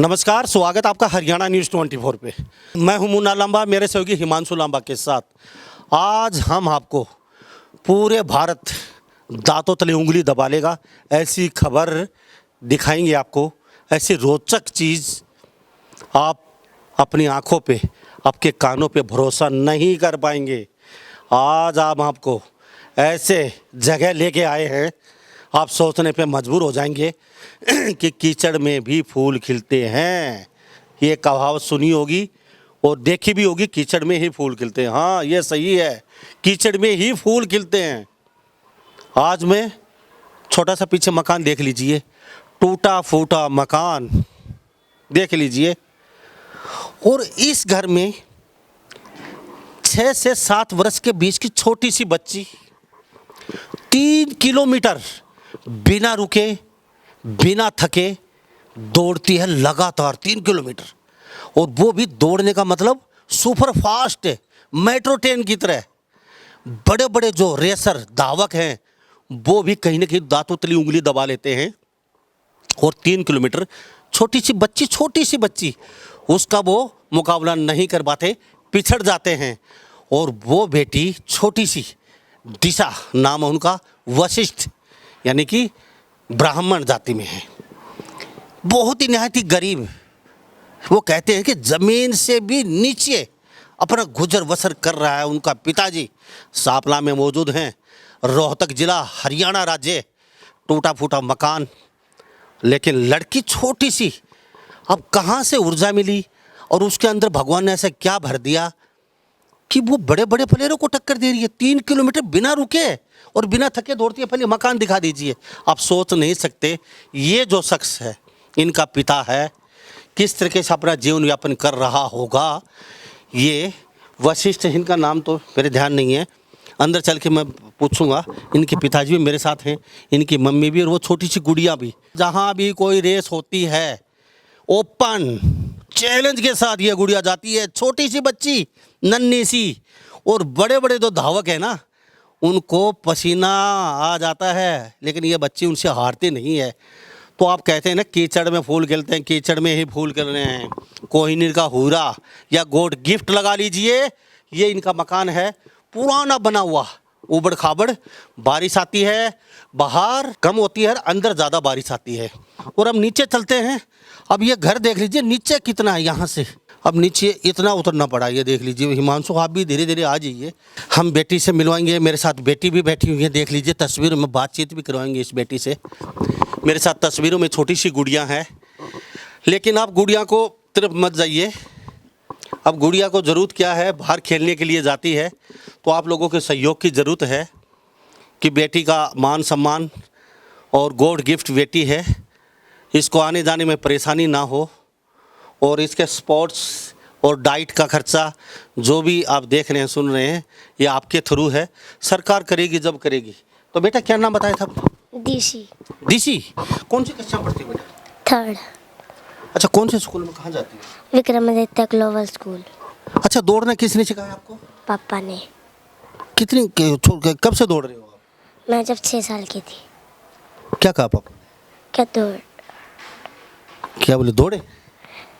नमस्कार, स्वागत आपका हरियाणा न्यूज़ 24 पे। मैं हूं मुन्ना लांबा, मेरे सहयोगी हिमांशु लांबा के साथ। आज हम आपको पूरे भारत दांतों तले उंगली दबा लेगा ऐसी खबर दिखाएंगे आपको। ऐसी रोचक चीज़ आप अपनी आंखों पे, आपके कानों पे भरोसा नहीं कर पाएंगे। आज हम आपको ऐसे जगह लेके आए हैं, आप सोचने पे मजबूर हो जाएंगे कि कीचड़ में भी फूल खिलते हैं। ये कहावत सुनी होगी और देखी भी होगी, कीचड़ में ही फूल खिलते हैं। हाँ, ये सही है, कीचड़ में ही फूल खिलते हैं। आज मैं छोटा सा पीछे मकान देख लीजिए, टूटा फूटा मकान देख लीजिए। और इस घर में 6 से 7 वर्ष के बीच की छोटी सी बच्ची 3 किलोमीटर बिना रुके, बिना थके दौड़ती है लगातार 3 किलोमीटर। और वो भी दौड़ने का मतलब सुपर फास्ट मेट्रो ट्रेन की तरह। बड़े बड़े जो रेसर धावक हैं वो भी कहीं ना कहीं दांतों तली उंगली दबा लेते हैं। और 3 किलोमीटर छोटी सी बच्ची उसका वो मुकाबला नहीं कर पाते, पिछड़ जाते हैं। और वो बेटी छोटी सी दिशा, नाम है उनका, वशिष्ठ, यानी कि ब्राह्मण जाति में है, बहुत ही निहायत ही गरीब। वो कहते हैं कि ज़मीन से भी नीचे अपना गुजर बसर कर रहा है उनका पिताजी। सांपला में मौजूद हैं, रोहतक जिला, हरियाणा राज्य। टूटा फूटा मकान, लेकिन लड़की छोटी सी। अब कहाँ से ऊर्जा मिली और उसके अंदर भगवान ने ऐसा क्या भर दिया कि वो बड़े बड़े प्लेयरों को टक्कर दे रही है। 3 किलोमीटर बिना रुके और बिना थके दौड़ती है। पहले मकान दिखा दीजिए। आप सोच नहीं सकते ये जो शख्स है, इनका पिता है, किस तरीके से अपना जीवन यापन कर रहा होगा। ये वशिष्ठ, इनका नाम तो मेरे ध्यान नहीं है, अंदर चल के मैं पूछूंगा। इनके पिताजी भी मेरे साथ हैं, इनकी मम्मी भी, और वो छोटी सी गुड़िया भी। जहाँ भी कोई रेस होती है, ओपन चैलेंज के साथ ये गुड़िया जाती है। छोटी सी बच्ची, नन्ही सी। और बड़े बड़े जो धावक है ना, उनको पसीना आ जाता है, लेकिन ये बच्ची उनसे हारती नहीं है। तो आप कहते हैं ना, कीचड़ में फूल खिलते हैं, कीचड़ में ही फूल खिल रहे हैं। कोहिनूर का हूरा या गोड गिफ्ट लगा लीजिए। ये इनका मकान है, पुराना बना हुआ, उबड़ खाबड़। बारिश आती है, बाहर कम होती है, अंदर ज़्यादा बारिश आती है। और अब नीचे चलते हैं। अब ये घर देख लीजिए नीचे कितना है, यहाँ से अब नीचे इतना उतरना पड़ा। ये देख लीजिए। हिमांशु, आप भी धीरे धीरे आ जाइए, हम बेटी से मिलवाएंगे। मेरे साथ बेटी भी बैठी हुई है, देख लीजिए। तस्वीरों में बातचीत भी करवाएंगे इस बेटी से। मेरे साथ तस्वीरों में छोटी सी गुड़िया है, लेकिन आप गुड़िया को तरफ मत जाइए। अब गुड़िया को ज़रूरत क्या है, बाहर खेलने के लिए जाती है। तो आप लोगों के सहयोग की ज़रूरत है कि बेटी का मान सम्मान और गॉड गिफ्ट बेटी है, इसको आने जाने में परेशानी ना हो। और इसके स्पोर्ट्स और डाइट का खर्चा जो भी आप देख रहे हैं, सुन रहे हैं, ये आपके थ्रू है। सरकार करेगी जब करेगी। तो बेटा क्या नाम बताया था? डीसी। डीसी, कौन सी कक्षा पढ़ती है बेटा? 3rd। अच्छा, कौन से स्कूल में, कहाँ जाती है? Vikramaditya global school. अच्छा, दौड़ना किसने सिखाया आपको? पापा ने। कब से दौड़ रहे हो आप? मैं जब 6 साल की थी। क्या कहा पापा? क्या दौड़? क्या बोले, दौड़े?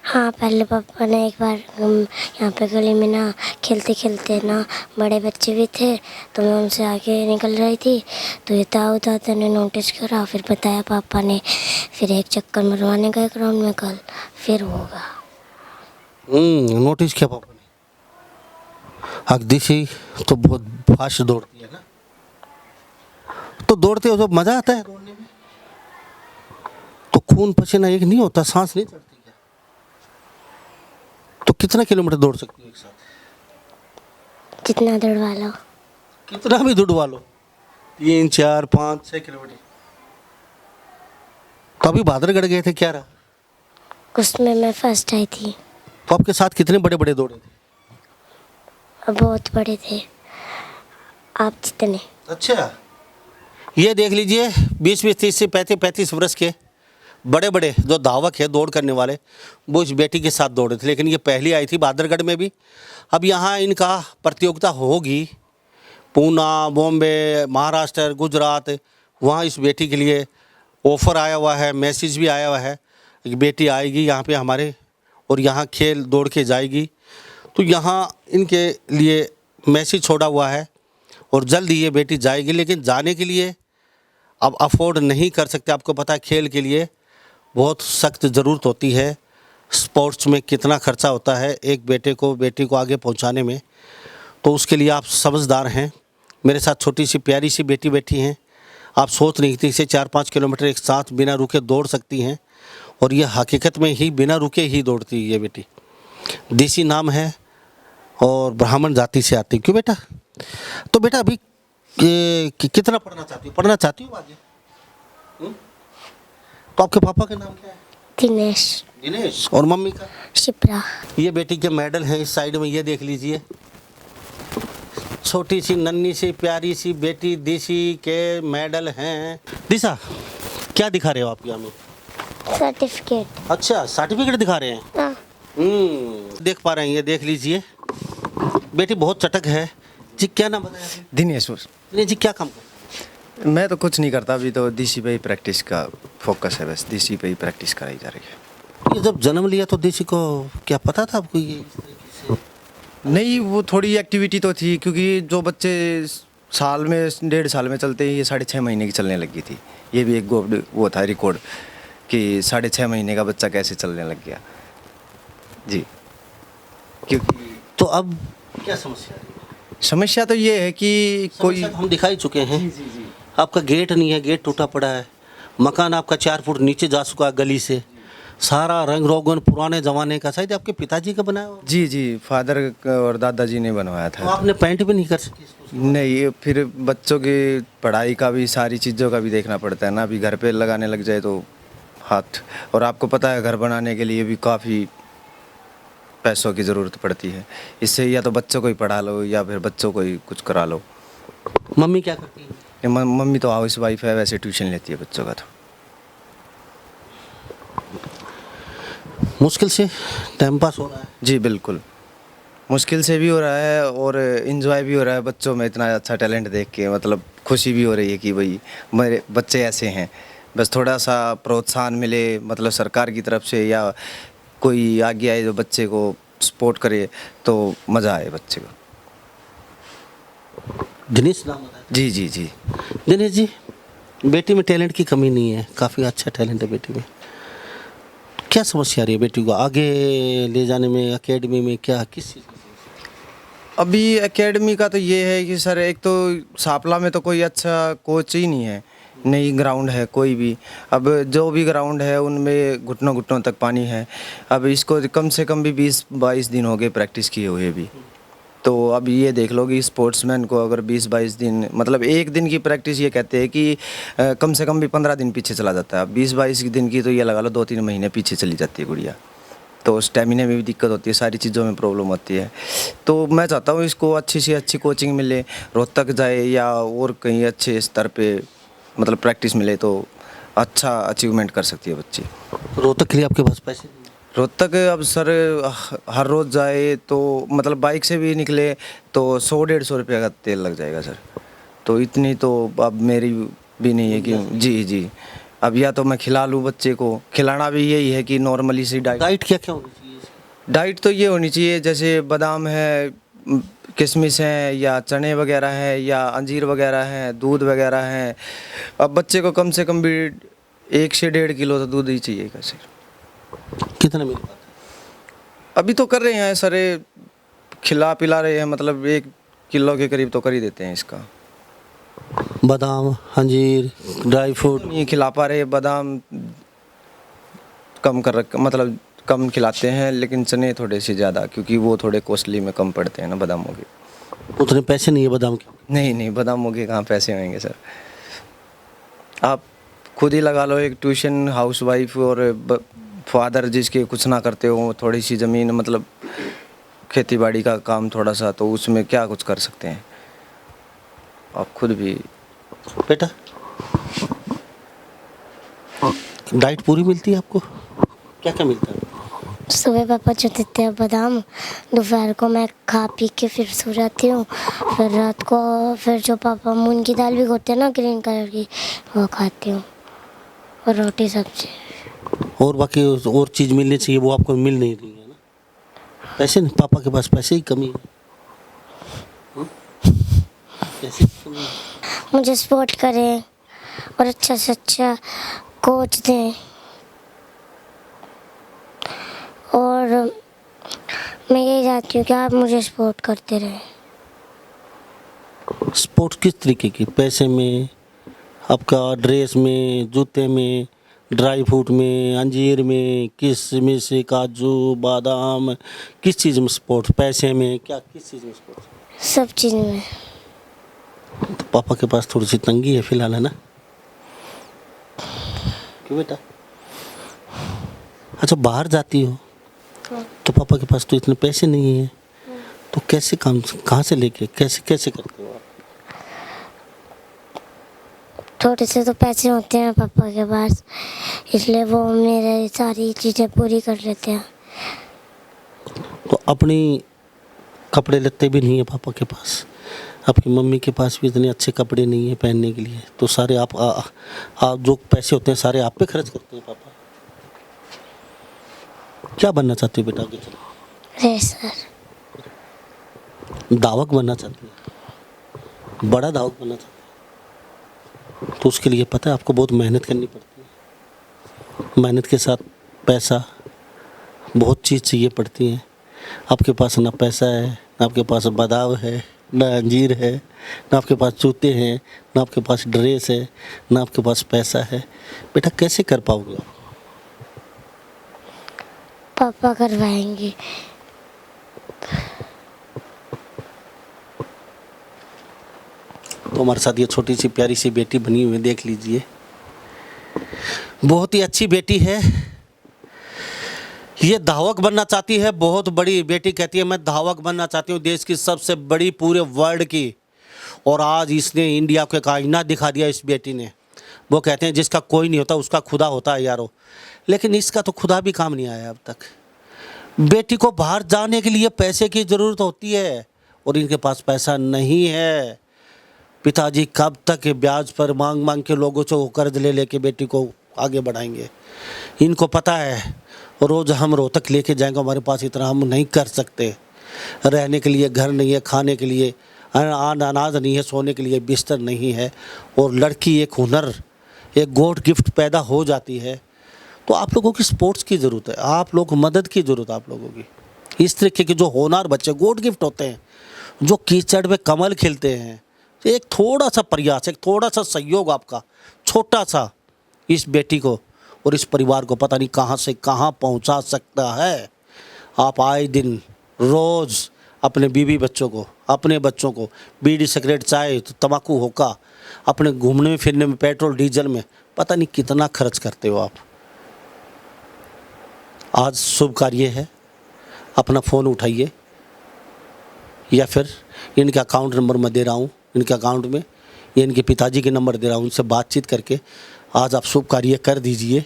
हाँ, पहले पापा ने एक बार यहाँ पे गली में ना खेलते खेलते ना, बड़े बच्चे भी थे तो मैं उनसे आगे निकल रही थी, तो ये दादा ने नोटिस करा, फिर बताया पापा ने। फिर एक चक्कर मरवाने गए ग्राउंड में कल, फिर होगा। नोटिस किया पापा ने। अगदीशी तो बहुत फास्ट दौड़ती है ना। तो दौड़ते हो जब मज़ा आता है दौड़ने में? तो खून पसीना एक नहीं होता, सांस नहीं चढ़ती क्या? तो कितना किलोमीटर दौड़ सकती हो एक साथ? जितना दौड़वा लो। कितना भी दौड़वा लो, 3, 4, 5, 6 किलोमीटर। तो अभी बादरगढ़ गए थे, क्या रहा? उसमें मैं फर्स्ट आई थी। तो आपके साथ कितने बड़े बड़े दौड़े थे? बहुत बड़े थे, आप जितने। अच्छा, ये देख लीजिए, 20-20, 30 से 35 वर्ष के बड़े बड़े जो धावक है, दौड़ करने वाले, वो इस बेटी के साथ दौड़े थे। लेकिन ये पहली आई थी बादरगढ़ में भी। अब यहाँ इनका प्रतियोगिता होगी पूना, बॉम्बे, महाराष्ट्र, गुजरात, वहाँ इस बेटी के लिए ऑफ़र आया हुआ है, मैसेज भी आया हुआ है। एक बेटी आएगी यहाँ पे हमारे और यहाँ खेल दौड़ के जाएगी, तो यहाँ इनके लिए मैसेज छोड़ा हुआ है और जल्द ये बेटी जाएगी। लेकिन जाने के लिए अब अफोर्ड नहीं कर सकते। आपको पता है खेल के लिए बहुत सख्त ज़रूरत होती है। स्पोर्ट्स में कितना खर्चा होता है एक बेटी को आगे पहुंचाने में, तो उसके लिए आप समझदार हैं। मेरे साथ छोटी सी प्यारी सी बेटी बैठी हैं। आप सोच नहीं थी से 4-5 किलोमीटर एक साथ बिना रुके दौड़ सकती हैं, और ये हकीकत में ही बिना रुके ही दौड़ती है ये बेटी। देसी नाम है और ब्राह्मण जाति से आती। क्यों बेटा? तो बेटा अभी कितना पढ़ना चाहती हो? पढ़ना चाहती हो आगे? तो आपके पापा का नाम क्या है? दिनेश। दिनेश। और मम्मी का? शिप्रा। ये बेटी के मेडल हैं इस साइड में, ये देख लीजिए। छोटी सी नन्ही सी प्यारी सी बेटी देसी के मेडल हैं। दिशा क्या दिखा रहे हो आप यहाँ में? सर्टिफिकेट। अच्छा, सर्टिफिकेट दिखा रहे हैं। हाँ। देख पा रहे हैं, ये देख लीजिए। बेटी बहुत चटक है जी। क्या नाम बताया? दिनेश। दिनेश जी क्या काम करते मैं तो कुछ नहीं करता, अभी तो देसी पे ही प्रैक्टिस का फोकस है, बस देसी पे ही प्रैक्टिस कराई जा रही है। हैं? ये जब जन्म लिया तो देसी को क्या पता था आपको ये इस तरीके से? नहीं, वो थोड़ी एक्टिविटी तो थी, क्योंकि जो बच्चे साल में 1.5 साल में चलते हैं, ये 6.5 महीने की चलने लगी थी। ये भी एक वो था रिकॉर्ड कि 6.5 महीने का बच्चा कैसे चलने लग गया जी। क्योंकि तो अब क्या समस्या है? समस्या तो ये है कि कोई समस्या तो हम दिखा ही चुके हैं। आपका गेट नहीं है, गेट टूटा पड़ा है। मकान आपका 4 फुट नीचे जा चुका है गली से। सारा रंग रोगन पुराने ज़माने का, शायद आपके पिताजी का बनाया हो। जी फादर और दादाजी ने बनवाया तो था। आपने पेंट भी नहीं कर सकी इसको? नहीं, फिर बच्चों की पढ़ाई का भी, सारी चीज़ों का भी देखना पड़ता है ना। अभी घर पे लगाने लग जाए तो हाथ, और आपको पता है घर बनाने के लिए भी काफ़ी पैसों की ज़रूरत पड़ती है। इससे या तो बच्चों को ही पढ़ा लो या फिर बच्चों को ही कुछ करा लो। मम्मी क्या करती है? मम्मी तो हाउस वाइफ है, वैसे ट्यूशन लेती है बच्चों का। तो मुश्किल से टाइम पास हो रहा है। जी बिल्कुल, मुश्किल से भी हो रहा है और इन्जॉय भी हो रहा है। बच्चों में इतना अच्छा टैलेंट देख के मतलब खुशी भी हो रही है कि भाई मेरे बच्चे ऐसे हैं। बस थोड़ा सा प्रोत्साहन मिले, मतलब सरकार की तरफ से, या कोई आगे आए जो बच्चे को सपोर्ट करे, तो मज़ा आए बच्चे को। दिनेश नाम बताया? जी। दिनेश जी, बेटी में टैलेंट की कमी नहीं है, काफ़ी अच्छा टैलेंट है बेटी में। क्या समस्या आ रही है बेटी को आगे ले जाने में? एकेडमी में क्या, किस चीज़ की? अभी एकेडमी का तो ये है कि सर, एक तो सापला में तो कोई अच्छा कोच ही नहीं है, नहीं ग्राउंड है कोई भी। अब जो भी ग्राउंड है उनमें घुटनों घुटनों तक पानी है। अब इसको कम से कम भी 20-22 दिन हो गए प्रैक्टिस किए हुए भी। तो अब ये देख लो कि स्पोर्ट्समैन को अगर 20-22 दिन, मतलब एक दिन की प्रैक्टिस, ये कहते हैं कि कम से कम भी 15 दिन पीछे चला जाता है। अब 20-22 दिन की तो ये लगा लो 2-3 महीने पीछे चली जाती है गुड़िया। तो स्टेमिना में भी दिक्कत होती है, सारी चीज़ों में प्रॉब्लम होती है। तो मैं चाहता हूँ इसको अच्छी से अच्छी कोचिंग मिले, रोहतक जाए या और कहीं अच्छे स्तर पे मतलब प्रैक्टिस मिले, तो अच्छा अचीवमेंट कर सकती है बच्ची। रोहतक के लिए आपके पास पैसे नहीं? रोहतक अब सर हर रोज़ जाए तो मतलब बाइक से भी निकले तो 100-150 रुपये का तेल लग जाएगा सर। तो इतनी तो अब मेरी भी नहीं है कि जी। अब या तो मैं खिला लूँ बच्चे को, खिलाना भी यही है कि नॉर्मली सी डाइट क्या क्या होनी चाहिए? डाइट तो ये होनी चाहिए, जैसे बादाम है, किशमिश है, या चने वगैरह है, या अंजीर वगैरह है, दूध वगैरह है। अब बच्चे को कम से कम भी 1 से 1.5 किलो तो दूध ही चाहिएगा सर। कितना मिल पाता है? अभी तो कर रहे हैं सर, खिला पिला रहे हैं, मतलब 1 किलो के करीब तो कर ही देते हैं इसका। बादाम, अंजीर, ड्राई फ्रूट नहीं खिला पा रहे, बादाम कम कर रख, मतलब कम खिलाते हैं, लेकिन चने थोड़े से ज़्यादा, क्योंकि वो थोड़े कॉस्टली में कम पड़ते हैं ना बादामों के। उतने पैसे नहीं है बादाम के? नहीं, बादामों के कहाँ पैसे होंगे सर। आप खुद ही लगा लो, एक ट्यूशन हाउस वाइफ और फादर जिसके कुछ ना करते हो, थोड़ी सी ज़मीन, मतलब खेती बाड़ी का काम थोड़ा सा, तो उसमें क्या कुछ कर सकते हैं आप खुद भी। बेटा डाइट पूरी मिलती है आपको? क्या क्या मिलता है? सुबह पापा जो देते हैं बादाम, दोपहर को मैं खा पी के फिर सो जाती हूँ। फिर रात को फिर जो पापा मूंग की दाल भिगोते हैं ना ग्रीन कलर की, वो खाती हूँ, और रोटी सब्जी। और बाकी और चीज़ मिलनी चाहिए वो आपको मिल नहीं रही है ना, पैसे नहीं, पापा के पास पैसे ही कमी है। पैसे की कमी है। मुझे सपोर्ट करें और अच्छा से अच्छा कोच दें, और मैं यही चाहती हूँ कि आप मुझे सपोर्ट करते रहें। स्पोर्ट्स किस तरीके की, पैसे में, आपका ड्रेस में, जूते में, ड्राई फ्रूट में, अंजीर में, किस में से, काजू बादाम, किस चीज़ में स्पोर्ट्स, पैसे में क्या, किस चीज़ में स्पोर्ट्स? सब चीज़ में। तो पापा के पास थोड़ी सी तंगी है फिलहाल, है ना? क्यों बेटा? अच्छा, बाहर जाती हो तो पापा के पास तो इतने पैसे नहीं है, तो कैसे काम, कहाँ से लेके, कैसे कैसे करते हो आप? थोड़े से तो पैसे होते हैं पापा के पास, इसलिए वो मेरे सारी चीज़ें पूरी कर लेते हैं। तो अपनी कपड़े लत्ते भी नहीं है पापा के पास, आपकी मम्मी के पास भी इतने अच्छे कपड़े नहीं है पहनने के लिए, तो सारे आप जो पैसे होते हैं सारे आप पे खर्च करते हैं पापा। क्या बनना चाहते हो बेटा आगे चलो? रेसर। धावक बनना चाहती है, बड़ा धावक बनना चाहती है, तो उसके लिए पता है आपको बहुत मेहनत करनी पड़ती है, मेहनत के साथ पैसा, बहुत चीज़ चाहिए पड़ती है। आपके पास ना पैसा है, ना आपके पास बादाम है, ना अंजीर है, ना आपके पास जूते हैं, ना आपके पास ड्रेस है, ना आपके पास पैसा है, बेटा कैसे कर पाओगे आप? पापा करवाएंगे। तो हमारे साथ ये छोटी सी प्यारी सी बेटी बनी हुई है, देख लीजिए, बहुत ही अच्छी बेटी है। ये धावक बनना चाहती है, बहुत बड़ी बेटी कहती है मैं धावक बनना चाहती हूँ, देश की सबसे बड़ी, पूरे वर्ल्ड की। और आज इसने इंडिया को एक आईना दिखा दिया इस बेटी ने। वो कहते हैं जिसका कोई नहीं होता उसका खुदा होता है यारो, लेकिन इसका तो खुदा भी काम नहीं आया अब तक। बेटी को बाहर जाने के लिए पैसे की ज़रूरत होती है और इनके पास पैसा नहीं है। पिताजी कब तक ब्याज पर मांग मांग के लोगों से कर्ज ले लेके बेटी को आगे बढ़ाएंगे? इनको पता है रोज़ हम रोहतक लेके जाएंगे, हमारे पास इतना हम नहीं कर सकते। रहने के लिए घर नहीं है, खाने के लिए अनाज नहीं है, सोने के लिए बिस्तर नहीं है, और लड़की एक हुनर, एक गॉड गिफ्ट पैदा हो जाती है। तो आप लोगों की स्पोर्ट्स की ज़रूरत है, आप लोग मदद की ज़रूरत है आप लोगों की। इस तरीके के जो होनहार बच्चे गॉड गिफ्ट होते हैं, जो कीचड़ में कमल खिलते हैं, एक थोड़ा सा प्रयास, एक थोड़ा सा सहयोग आपका छोटा सा इस बेटी को और इस परिवार को पता नहीं कहाँ से कहाँ पहुँचा सकता है। आप आए दिन रोज़ अपने बीवी बच्चों को, अपने बच्चों को बीड़ी सिगरेट चाय तो तम्बाकू होका, अपने घूमने फिरने में, पेट्रोल डीजल में पता नहीं कितना खर्च करते हो आप। आज शुभ कार्य है, अपना फ़ोन उठाइए, या फिर इनका अकाउंट नंबर मैं दे रहा हूँ, इनके अकाउंट में या इनके पिताजी के नंबर दे रहा हूँ, उनसे बातचीत करके आज आप शुभ कार्य कर दीजिए।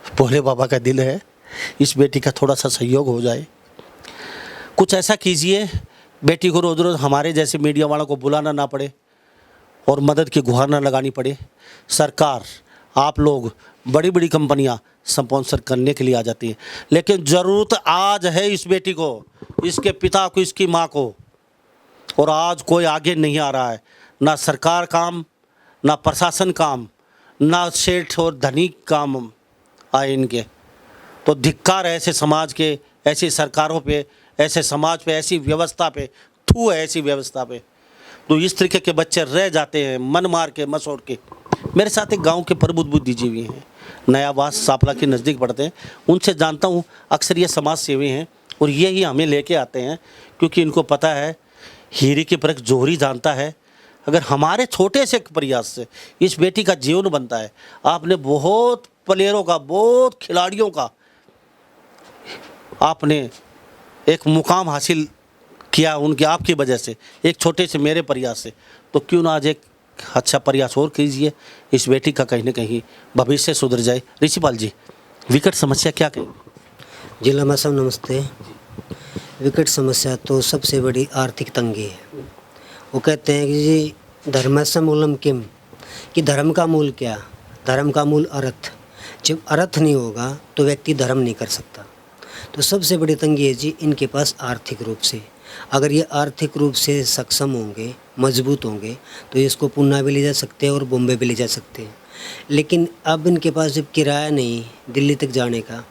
भोले बाबा का दिल है, इस बेटी का थोड़ा सा सहयोग हो जाए। कुछ ऐसा कीजिए बेटी को रोज़ रोज़ हमारे जैसे मीडिया वालों को बुलाना ना पड़े और मदद की गुहार ना लगानी पड़े। सरकार, आप लोग, बड़ी बड़ी कंपनियां स्पॉन्सर करने के लिए आ जाती हैं, लेकिन ज़रूरत आज है इस बेटी को, इसके पिता को, इसकी माँ को। और आज कोई आगे नहीं आ रहा है, ना सरकार काम, ना प्रशासन काम, ना सेठ और धनी काम आए इनके। तो धिक्कार है ऐसे समाज के, ऐसी सरकारों पे, ऐसे समाज पे, ऐसी व्यवस्था पे, थू है ऐसी व्यवस्था पे। तो इस तरीके के बच्चे रह जाते हैं मन मार के, मसोड़ के। मेरे साथ एक गांव के प्रबुद्ध बुद्धिजीवी हैं, नयावास सापला के नज़दीक पड़ते हैं, उनसे जानता हूँ। अक्सर ये समाज सेवी हैं और ये ही हमें लेके आते हैं, क्योंकि इनको पता है हीरे की परख जोहरी जानता है। अगर हमारे छोटे से प्रयास से इस बेटी का जीवन बनता है, आपने बहुत प्लेयरों का, बहुत खिलाड़ियों का आपने एक मुकाम हासिल किया उनके आपकी वजह से, एक छोटे से मेरे प्रयास से, तो क्यों ना आज एक अच्छा प्रयास और कीजिए, इस बेटी का कहीं ना कहीं भविष्य सुधर जाए। ऋषिपाल जी, विकट समस्या क्या कहेंगे? जिला में सब नमस्ते। विकट समस्या तो सबसे बड़ी आर्थिक तंगी है। वो कहते हैं कि जी धर्मस्य मूलम किम, कि धर्म का मूल क्या? धर्म का मूल अर्थ, जब अर्थ नहीं होगा तो व्यक्ति धर्म नहीं कर सकता। तो सबसे बड़ी तंगी है जी इनके पास आर्थिक रूप से। अगर ये आर्थिक रूप से सक्षम होंगे, मजबूत होंगे, तो इसको पूना भी ले जा सकते हैं और बॉम्बे भी ले जा सकते हैं। लेकिन अब इनके पास जब किराया नहीं दिल्ली तक जाने का,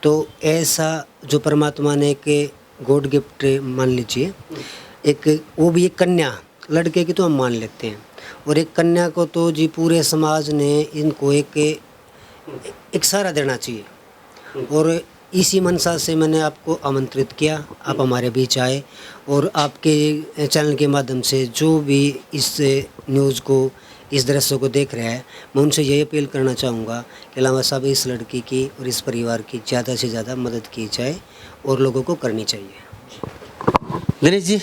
तो ऐसा जो परमात्मा ने एक गॉड गिफ्ट मान लीजिए, एक वो भी एक कन्या, लड़के की तो हम मान लेते हैं, और एक कन्या को तो जी पूरे समाज ने इनको एक सहारा देना चाहिए। और इसी मनसा से मैंने आपको आमंत्रित किया, आप हमारे बीच आए, और आपके चैनल के माध्यम से जो भी इस न्यूज़ को, इस दृश्य को देख रहा है, मैं उनसे यही अपील करना चाहूँगा कि लामा साहब इस लड़की की और इस परिवार की ज़्यादा से ज़्यादा मदद की जाए और लोगों को करनी चाहिए। दिनेश जी,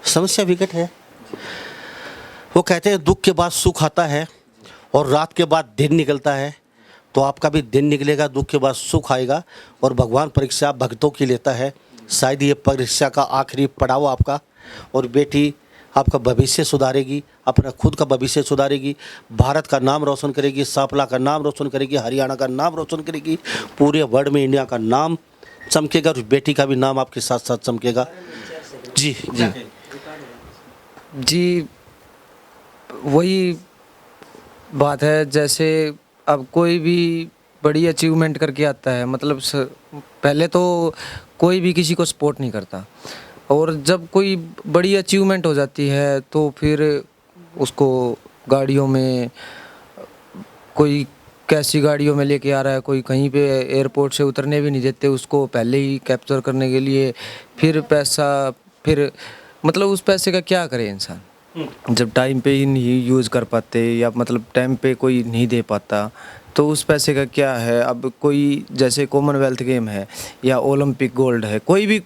समस्या विकट है। वो कहते हैं दुख के बाद सुख आता है और रात के बाद दिन निकलता है। तो आपका भी दिन निकलेगा, दुख के बाद सुख आएगा, और भगवान परीक्षा भक्तों की लेता है। शायद ये परीक्षा का आखिरी पड़ाव आपका, और बेटी आपका भविष्य सुधारेगी, अपना खुद का भविष्य सुधारेगी, भारत का नाम रोशन करेगी, सांपला का नाम रोशन करेगी, हरियाणा का नाम रोशन करेगी, पूरे वर्ल्ड में इंडिया का नाम चमकेगा, और बेटी का भी नाम आपके साथ साथ चमकेगा। जी जी जी, वही बात है। जैसे अब कोई भी बड़ी अचीवमेंट करके आता है, मतलब पहले तो कोई भी किसी को सपोर्ट नहीं करता, और जब कोई बड़ी अचीवमेंट हो जाती है तो फिर उसको गाड़ियों में, कोई कैसी गाड़ियों में लेके आ रहा है, कोई कहीं पे एयरपोर्ट से उतरने भी नहीं देते उसको, पहले ही कैप्चर करने के लिए, फिर पैसा, फिर मतलब उस पैसे का क्या करे इंसान जब टाइम पे ही नहीं यूज़ कर पाते, या मतलब टाइम पे कोई नहीं दे पाता, तो उस पैसे का क्या है। अब कोई जैसे कॉमनवेल्थ गेम है या ओलंपिक गोल्ड है, कोई भी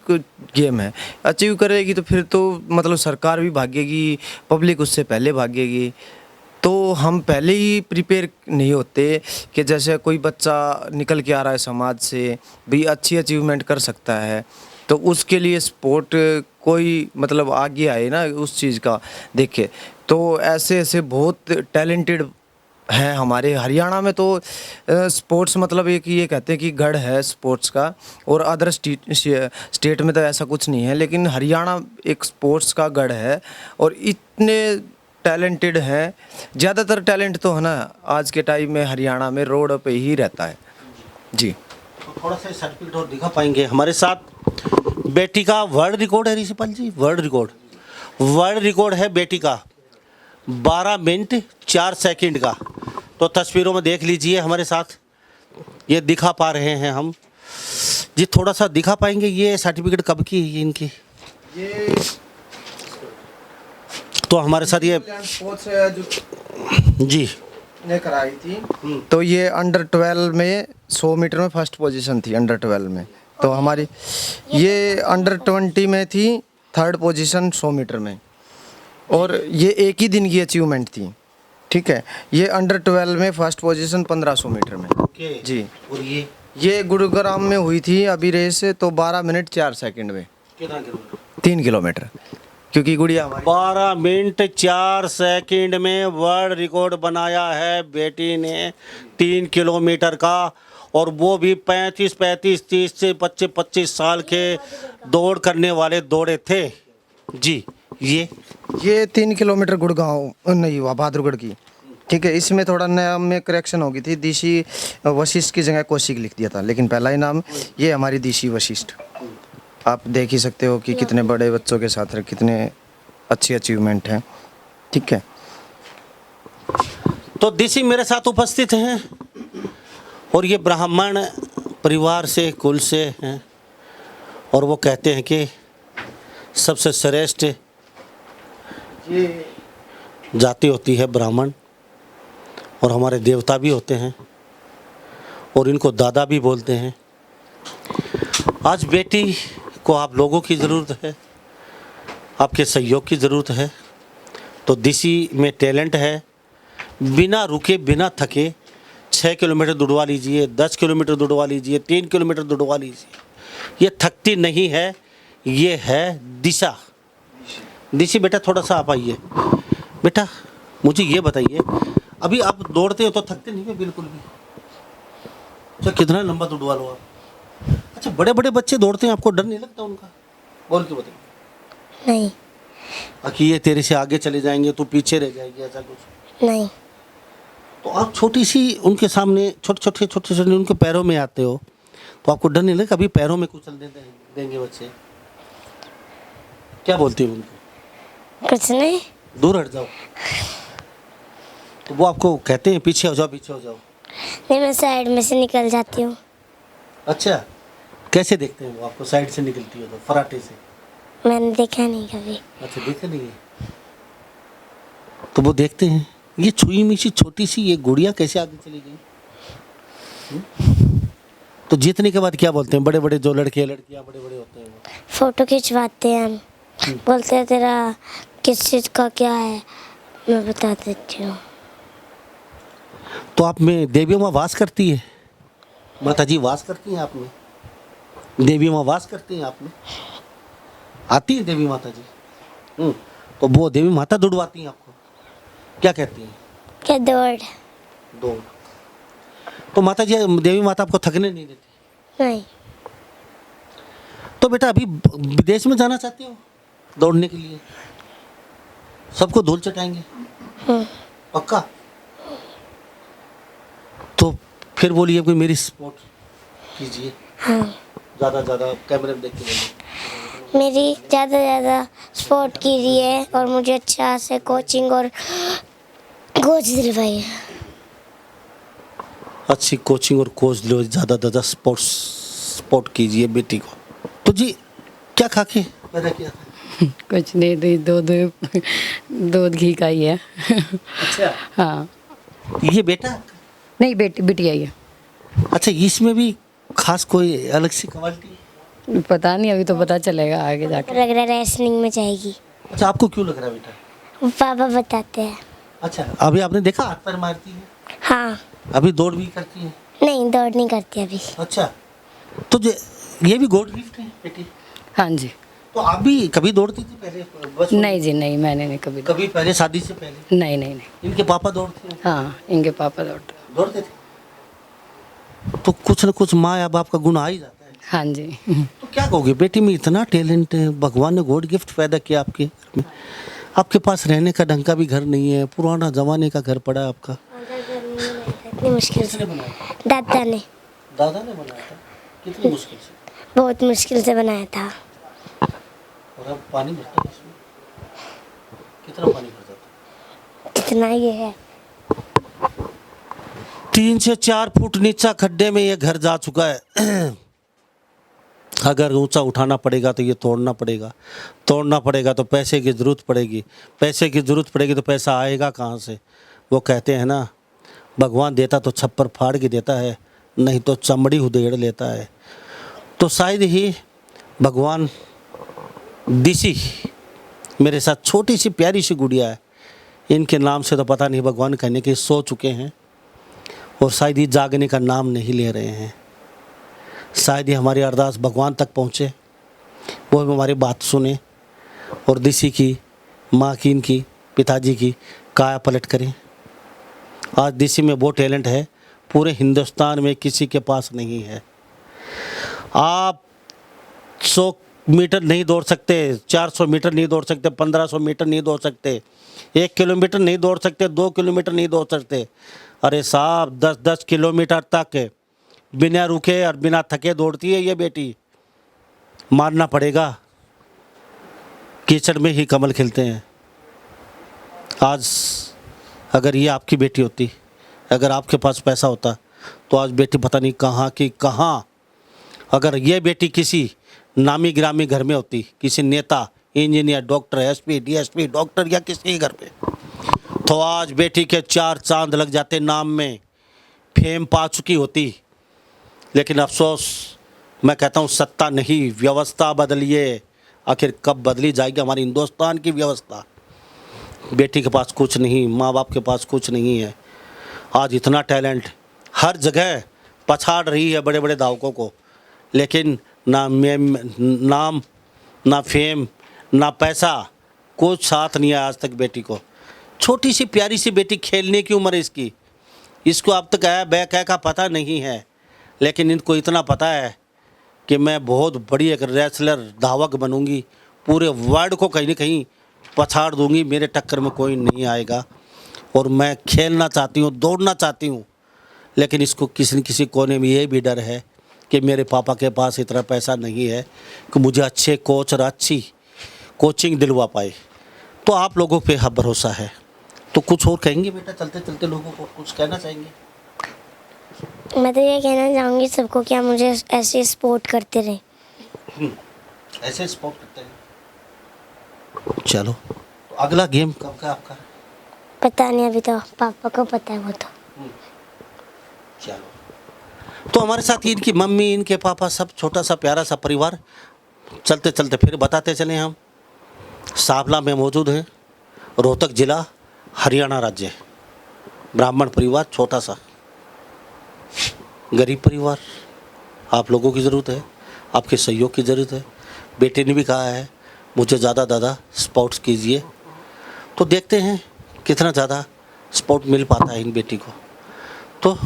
गेम है, अचीव करेगी तो फिर तो मतलब सरकार भी भागेगी, पब्लिक उससे पहले भागेगी। तो हम पहले ही प्रिपेयर नहीं होते कि जैसे कोई बच्चा निकल के आ रहा है समाज से, भी अच्छी अचीवमेंट कर सकता है, तो उसके लिए स्पोर्ट कोई मतलब आगे आए ना उस चीज़ का देखे। तो ऐसे ऐसे बहुत टैलेंटेड हैं हमारे हरियाणा में। तो स्पोर्ट्स मतलब एक ये कहते हैं कि गढ़ है स्पोर्ट्स का, और अदर स्टेट में तो ऐसा कुछ नहीं है, लेकिन हरियाणा एक स्पोर्ट्स का गढ़ है, और इतने टैलेंटेड हैं। ज़्यादातर टैलेंट तो है ना आज के टाइम में हरियाणा में रोड पे ही रहता है। जी, तो थोड़ा सा सर्टिफिकेट और दिखा पाएंगे। हमारे साथ बेटी का वर्ल्ड रिकॉर्ड है ऋषिपाल जी, वर्ल्ड रिकॉर्ड है बेटी का 12 मिनट 4 सेकंड का। तो तस्वीरों में देख लीजिए, हमारे साथ ये दिखा पा रहे हैं हम जी, थोड़ा सा दिखा पाएंगे ये सर्टिफिकेट कब की है इनकी? ये तो हमारे साथ ये जी ने कराई थी, तो ये अंडर 12 में 100 मीटर में फर्स्ट पोजीशन थी अंडर 12 में। तो हमारी ये अंडर 20 में थी थर्ड पोजीशन 100 मीटर में, और ये एक ही दिन की अचीवमेंट थी। ठीक है, ये अंडर 12 में फर्स्ट पोजीशन 1500 मीटर में। जी, और ये गुरुग्राम में हुई थी अभी रेस, तो 12 मिनट 4 सेकंड में 3 किलोमीटर, क्योंकि गुड़िया हमारी 12 मिनट 4 सेकंड में वर्ल्ड रिकॉर्ड बनाया है बेटी ने 3 किलोमीटर का, और वो भी 35, 30 से 25 साल के दौड़ करने वाले दौड़े थे जी। ये 3 किलोमीटर गुड़गांव नहीं हुआ, बहादुरगढ़ की। ठीक है, इसमें थोड़ा नाम में करेक्शन हो गई थी, दिशी वशिष्ठ की जगह कौशिक लिख दिया था, लेकिन पहला ही नाम ये हमारी दिशी वशिष्ठ। आप देख ही सकते हो कि कितने बड़े बच्चों के साथ कितने अच्छी अचीवमेंट है। ठीक है, तो दिशी मेरे साथ उपस्थित हैं, और ये ब्राह्मण परिवार से, कुल से हैं, और वो कहते हैं कि सबसे श्रेष्ठ जाति होती है ब्राह्मण, और हमारे देवता भी होते हैं, और इनको दादा भी बोलते हैं। आज बेटी को आप लोगों की ज़रूरत है, आपके सहयोग की ज़रूरत है। तो दिशी में टैलेंट है, बिना रुके बिना थके 6 किलोमीटर दौड़वा लीजिए, 10 किलोमीटर दौड़वा लीजिए, 3 किलोमीटर दौड़वा लीजिए, ये थकती नहीं है। ये है दिशा। दिशी बेटा थोड़ा सा आप आइए। बेटा मुझे ये बताइए, अभी आप दौड़ते हो तो थकते नहीं हो बिल्कुल भी? अच्छा कितना लंबा दौड़वा लो आप। अच्छा बड़े बड़े बच्चे दौड़ते हैं, आपको डर नहीं लगता उनका? बोल के बताइए। नहीं कि ये तेरे से आगे चले जाएंगे तो पीछे रह जाएगी, ऐसा कुछ? नहीं तो आप छोटी सी उनके सामने छोटे छोटे उनके पैरों में आते हो, तो आपको डर नहीं लगता कभी पैरों में कुचल देंगे बच्चे? क्या बोलती हो उनको? कुछ नहीं। दूर हट जाओ। तो वो आपको कहते हैं पीछे हो जाओ, पीछे हो जाओ? नहीं, मैं साइड में से निकल जाती हूँ। अच्छा कैसे देखते हैं वो आपको साइड से निकलती हो तो? फराटे से? मैंने देखा नहीं कभी। अच्छा देखा नहीं है। तो वो देखते हैं ये छुई मिशी छोटी सी ये गुड़िया कैसे आगे चली गई। तो जीतने के बाद क्या बोलते हैं बड़े बड़े जो लड़के लड़कियां बड़े बड़े होते हैं वो? फोटो खिंचवाते हैं हम। बोलते हैं तेरा किस चीज़ का क्या है, मैं बता देती हूँ। तो आप में देवी माँ वास करती है? माता जी वास करती हैं आप में? देवी माँ वास करती हैं आप में? आती है देवी माता जी? तो वो देवी माता दुड़वाती हैं आपको, क्या कहती हैं? क्या दौड़? दौड़। तो माता जी देवी माता आपको थकने नहीं देती? नहीं। तो बेटा अभी विदेश में जाना चाहती हो दौड़ने के लिए? सबको धूल चटाएंगे? पक्का? तो फिर बोलिए कि मेरी सपोर्ट कीजिए। हाँ, ज़्यादा कैमरे में देख के बोलिए। मेरी ज़्यादा से ज़्यादा सपोर्ट कीजिए और मुझे अच्छा से कोचिंग और कोच दिलवाइए। अच्छी कोचिंग और कोच लो, ज़्यादा सपोर्ट कीजिए बेटी को। तो जी क्या खा के पैदा किया था? कुछ नहीं, दूध घी का ही है। अच्छा हाँ। ये बेटा? नहीं, बिटिया ही है। अच्छा इसमें भी खास कोई अलग सी क्वालिटी? पता नहीं, अभी तो पता चलेगा आगे जाके। लग रहा है रेसलिंग में जाएगी। अच्छा आपको क्यों लग रहा है बेटा? पापा बताते हैं। अच्छा अभी आपने देखा हाथ पैर मारती है? हाँ। अभी दौड़ भी करती है? नहीं, दौड़ नहीं करती अभी। अच्छा तो ये भी गॉड गिफ्ट है बेटी? हाँ जी। तो आप भी कभी दौड़ती थी पहले बचपन में? नहीं जी, नहीं, मैंने नहीं कभी कभी पहले शादी से पहले? नहीं नहीं नहीं। इनके पापा दौड़ते हैं? हाँ, इनके पापा दौड़ते थे? तो कुछ न कुछ माँ या बाप का गुण आ ही जाता है। हाँ जी। तो क्या कहोगे बेटी में इतना टैलेंट है, भगवान ने गॉड गिफ्ट पैदा किया आपके घर में, आपके पास रहने का ढंग का भी घर नहीं है, पुराना जमाने का घर पड़ा है आपका। इतनी मुश्किल से दादा ने बनाया था? कितनी मुश्किल से? बहुत मुश्किल से बनाया था। और अब पानी भरता है इसमें? कितना पानी भर जाता है? कितना ये है? 3 से 4 फुट नीचा खड्डे में ये घर जा चुका है। अगर ऊंचा उठाना पड़ेगा तो ये तोड़ना पड़ेगा तो पैसे की ज़रूरत पड़ेगी तो पैसा आएगा कहाँ से? वो कहते हैं ना भगवान देता तो छप्पर फाड़ के देता है, नहीं तो चमड़ी उधेड़ लेता है। तो शायद ही भगवान दिसी मेरे साथ छोटी सी प्यारी सी गुड़िया है, इनके नाम से तो पता नहीं भगवान कहने के सो चुके हैं और शायद ही जागने का नाम नहीं ले रहे हैं। शायद ही हमारी अरदास भगवान तक पहुँचे, वो हमारी बात सुने और दिसी की माँ की इनकी पिताजी की काया पलट करें। आज दिसी में वो टैलेंट है पूरे हिंदुस्तान में किसी के पास नहीं है। आप 100 मीटर नहीं दौड़ सकते, 400 मीटर नहीं दौड़ सकते, 1500 मीटर नहीं दौड़ सकते, 1 किलोमीटर नहीं दौड़ सकते, 2 किलोमीटर नहीं दौड़ सकते। अरे साहब 10-10 किलोमीटर तक बिना रुके और बिना थके दौड़ती है ये बेटी। मानना पड़ेगा कीचड़ में ही कमल खिलते हैं। आज अगर ये आपकी बेटी होती, अगर आपके पास पैसा होता तो आज बेटी पता नहीं कहाँ की कहाँ। अगर ये बेटी किसी नामी ग्रामी घर में होती, किसी नेता, engineer, doctor, SP, DSP, doctor या किसी घर पे, तो आज बेटी के 4 चांद लग जाते, नाम में फेम पा चुकी होती। लेकिन अफसोस मैं कहता हूँ सत्ता नहीं, व्यवस्था बदलिए। आखिर कब बदली जाएगी हमारी हिंदुस्तान की व्यवस्था? बेटी के पास कुछ नहीं, माँ बाप के पास कुछ नहीं है। आज इतना टैलेंट हर जगह पछाड़ रही है बड़े बड़े धावकों को, लेकिन नाम ना फेम ना पैसा कुछ साथ नहीं है आज तक बेटी को। छोटी सी प्यारी सी बेटी, खेलने की उम्र है इसकी, इसको अब तक आया बैक है का पता नहीं है। लेकिन इनको इतना पता है कि मैं बहुत बड़ी एक रेसलर धावक बनूंगी, पूरे वर्ल्ड को कहीं ना कहीं पछाड़ दूंगी, मेरे टक्कर में कोई नहीं आएगा। और मैं खेलना चाहती हूँ, दौड़ना चाहती हूँ, लेकिन इसको किसी न किसी कोने में ये भी डर है कि मेरे पापा के पास इतना पैसा नहीं है कि मुझे अच्छे कोच और अच्छी कोचिंग दिलवा पाए। तो आप लोगों पे भरोसा है, तो कुछ और कहेंगे बेटा? चलते चलते लोगों को कुछ कहना चाहेंगे? मैं तो ये कहना चाहूँगी सबको कि आप मुझे ऐसे सपोर्ट करते रहें। ऐसे स्पोर्ट करते हैं। चलो, तो अगला गेम कब का आपका? पता नहीं, अभी तो पापा को पता है वो तो। चलो, तो हमारे साथ इनकी मम्मी, इनके पापा, सब छोटा सा प्यारा सा परिवार। चलते चलते फिर बताते चले हम। सांवला में मौजूद है, रोहतक जिला, हरियाणा राज्य। ब्राह्मण परिवार, छोटा सा गरीब परिवार। आप लोगों की ज़रूरत है, आपके सहयोग की ज़रूरत है। बेटे ने भी कहा है मुझे ज़्यादा स्पोर्ट्स कीजिए, तो देखते हैं कितना ज़्यादा सपोर्ट मिल पाता है इन बेटी को। तो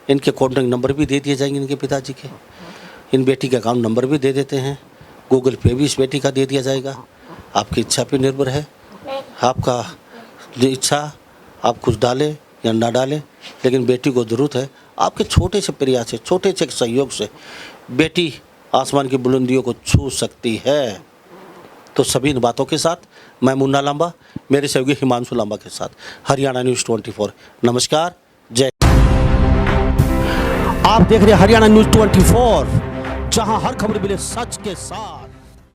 इनके कॉन्टैक्ट नंबर भी दे दिए जाएंगे इनके पिताजी के, इन बेटी के अकाउंट नंबर भी दे देते हैं, गूगल पे भी इस बेटी का दे दिया जाएगा। आपकी इच्छा पे निर्भर है, आपका जो इच्छा, आप कुछ डालें या ना डालें, लेकिन बेटी को ज़रूरत है आपके छोटे से प्रयास से, छोटे से सहयोग से बेटी आसमान की बुलंदियों को छू सकती है। तो सभी इन बातों के साथ मैं मुन्ना लांबा, मेरे सहयोगी हिमांशु लांबा के साथ, हरियाणा न्यूज़ 24। नमस्कार, जय। आप देख रहे हैं हरियाणा न्यूज़ 24, जहां हर खबर मिले सच के साथ।